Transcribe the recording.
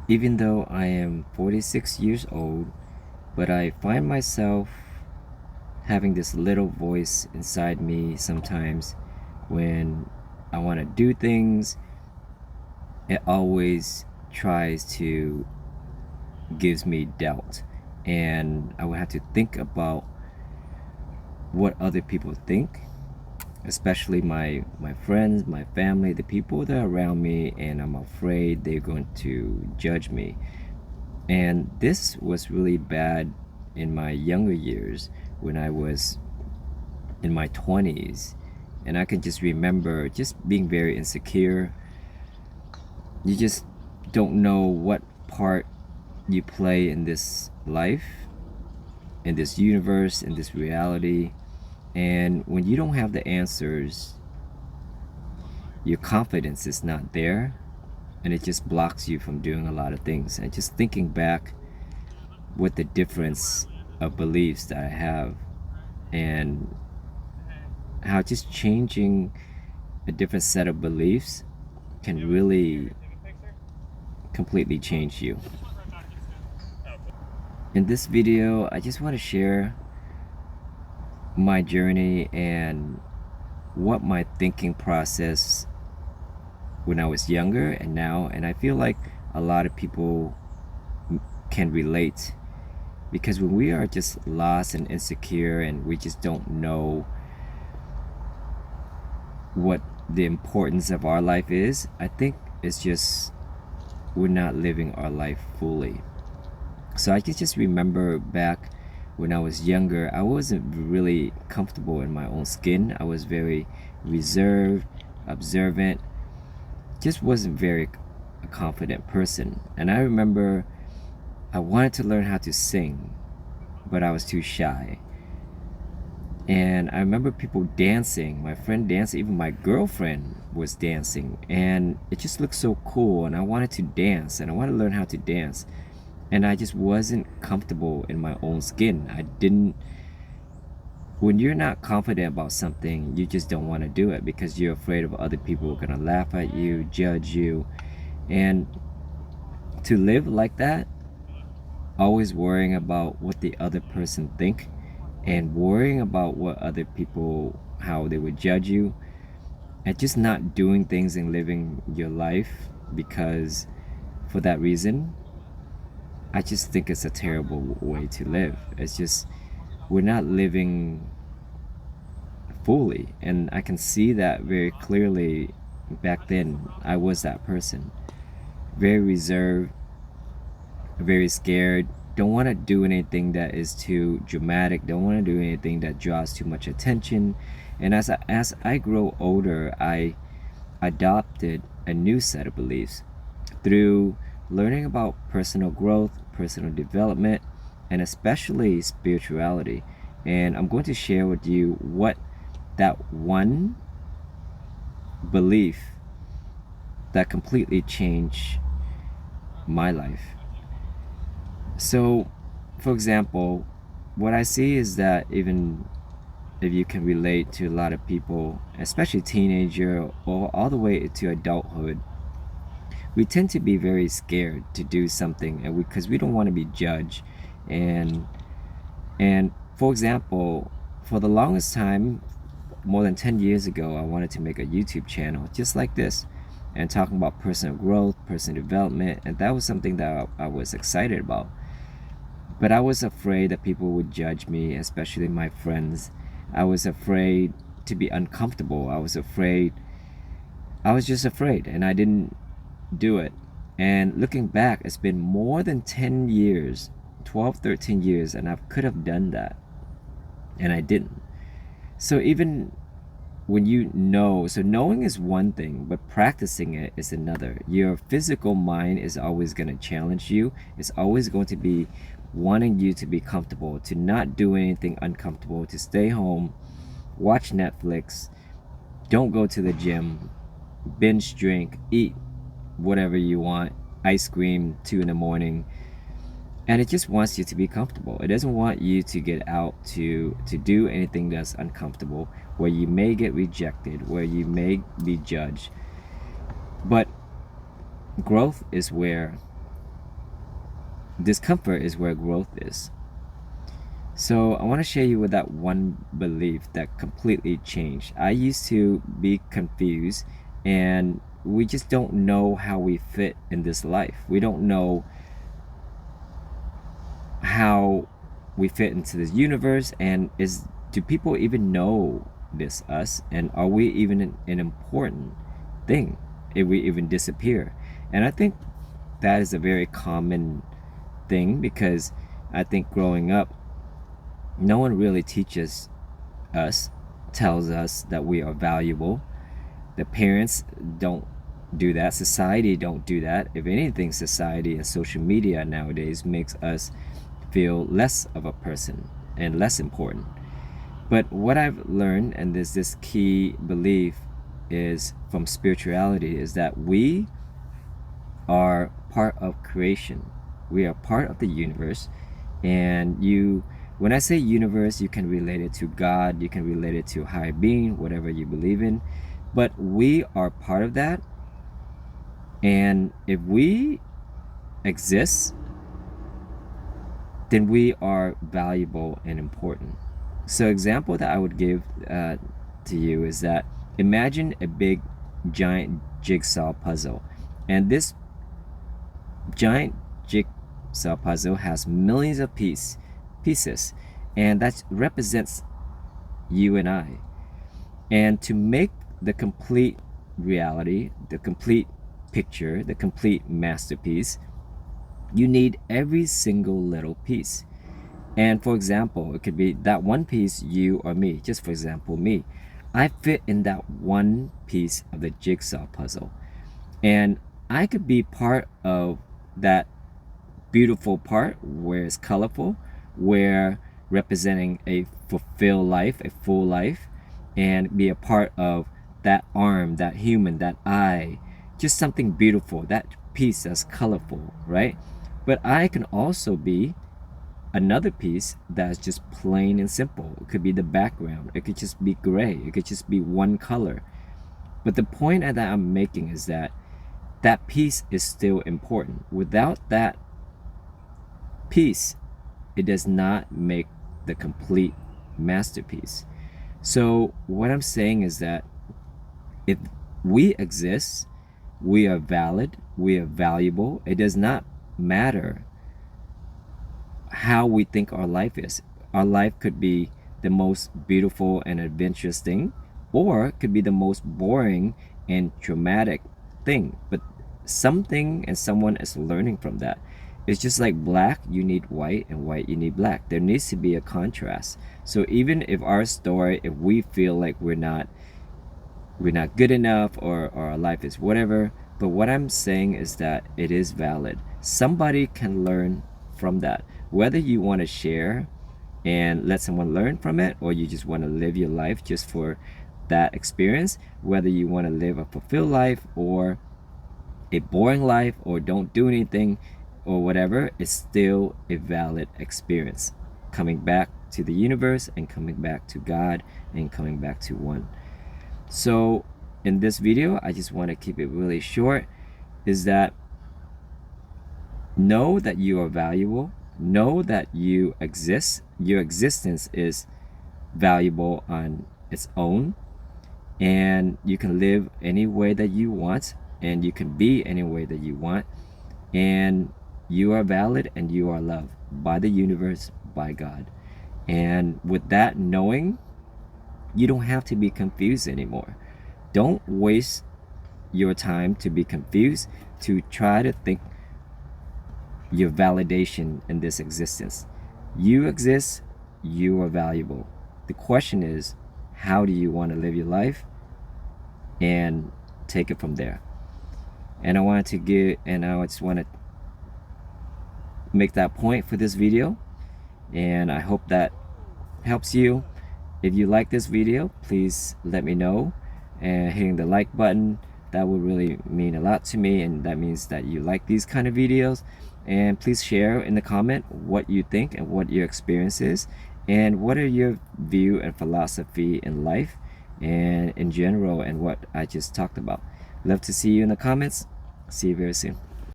Even though I am 46 years old, but I find myself having this little voice inside me sometimes when I want to do things. It always tries to gives me doubt, and I would have to think about what other people think, especially my friends, my family, the people that are around me, and I'm afraid they're going to judge me. And this was really bad in my younger years when I was in my 20s. And I can just remember just being very insecure. You just don't know what part you play in this life, in this universe, in this reality. And when you don't have the answers, your confidence is not there, and it just blocks you from doing a lot of things. And just thinking back with the difference of beliefs that I have, and how just changing a different set of beliefs can really completely change you. In this video, I just want to share my journey and what my thinking process when I was younger and now, and I feel like a lot of people can relate, because when we are just lost and insecure and we just don't know what the importance of our life is, I think it's just we're not living our life fully. So I can just remember back when I was younger, I wasn't really comfortable in my own skin. I was very reserved, observant, just wasn't very a confident person. And I remember I wanted to learn how to sing, but I was too shy. And I remember people dancing, my friend dancing, even my girlfriend was dancing, and it just looked so cool. And I wanted to dance, and I wanted to learn how to dance, and I just wasn't comfortable in my own skin. I didn't. When you're not confident about something, you just don't want to do it because you're afraid of other people are gonna laugh at you, judge you. And to live like that, always worrying about what the other person think, and worrying about what other people, how they would judge you, and just not doing things and living your life because for that reason, I just think it's a terrible way to live. It's just we're not living fully, and I can see that very clearly. Back then I was that person, very reserved, very scared, don't want to do anything that is too dramatic, don't want to do anything that draws too much attention. And as I grow older, I adopted a new set of beliefs through learning about personal growth, personal development, and especially spirituality. And I'm going to share with you what that one belief that completely changed my life. So, for example, what I see is that even if you can relate to a lot of people, especially teenager or all the way to adulthood, we tend to be very scared to do something, and because we don't want to be judged. and and for example, for the longest time, more than 10 years ago, I wanted to make a YouTube channel just like this and talking about personal growth, personal development, and that was something that I was excited about. But I was afraid that people would judge me, especially my friends. I was afraid to be uncomfortable. I was just afraid, and I didn't do it. And looking back, it's been more than 10 years, 12, 13 years, and I could have done that, and I didn't. So even when you know, so knowing is one thing, but practicing it is another. Your physical mind is always going to challenge you. It's always going to be wanting you to be comfortable, to not do anything uncomfortable, to stay home, watch Netflix, don't go to the gym, binge drink, eat whatever you want, ice cream 2 in the morning. And it just wants you to be comfortable. It doesn't want you to get out to do anything that's uncomfortable, where you may get rejected, where you may be judged. But growth is where discomfort is where growth is. So I want to share you with that one belief that completely changed. I used to be confused, and we just don't know how we fit in this life. We don't know how we fit into this universe, and do people even know this us, and are we even an important thing if we even disappear? And I think that is a very common thing, because I think growing up, no one really teaches us, tells us that we are valuable. The parents don't do that. Society don't do that. If anything, society and social media nowadays makes us feel less of a person and less important. But what I've learned, and there's this key belief is from spirituality, is that we are part of creation. We are part of the universe. And when I say universe, you can relate it to God, you can relate it to higher being, whatever you believe in. But we are part of that. And if we exist, then we are valuable and important. So example that I would give to you is that imagine a big giant jigsaw puzzle, and this giant jigsaw puzzle has millions of pieces, and that represents you and I. And to make the complete reality, the complete picture, the complete masterpiece, you need every single little piece. And for example, it could be that one piece, you or me. Just for example, me. I fit in that one piece of the jigsaw puzzle. And I could be part of that beautiful part where it's colorful, where representing a fulfilled life, a full life, and be a part of that arm, that human, that eye, just something beautiful, that piece that's colorful, right? But I can also be another piece that's just plain and simple. It could be the background, it could just be gray, it could just be one color. But the point that I'm making is that that piece is still important. Without that piece, it does not make the complete masterpiece. So what I'm saying is that if we exist, we are valid, we are valuable. It does not matter how we think our life is. Our life could be the most beautiful and adventurous thing, or it could be the most boring and traumatic thing. But something and someone is learning from that. It's just like black, you need white, and white, you need black. There needs to be a contrast. So even if our story, if we feel like we're not good enough, or our life is whatever, but what I'm saying is that it is valid. Somebody can learn from that. Whether you want to share and let someone learn from it, or you just want to live your life just for that experience, whether you want to live a fulfilled life or a boring life, or don't do anything, or whatever, it's still a valid experience. Coming back to the universe, and coming back to God, and coming back to one. So in this video, I just want to keep it really short, is that know that you are valuable, know that you exist, your existence is valuable on its own, and you can live any way that you want, and you can be any way that you want, and you are valid, and you are loved by the universe, by God. And with that knowing, you don't have to be confused anymore. Don't waste your time to be confused, to try to think your validation in this existence. You exist, you are valuable. The question is, how do you want to live your life? And take it from there. And I just want to make that point for this video, and I hope that helps you. If you like this video, please let me know, and hitting the like button, that would really mean a lot to me, and that means that you like these kind of videos. And please share in the comment what you think and what your experience is, and what are your view and philosophy in life and in general, and what I just talked about. Love to see you in the comments. See you very soon.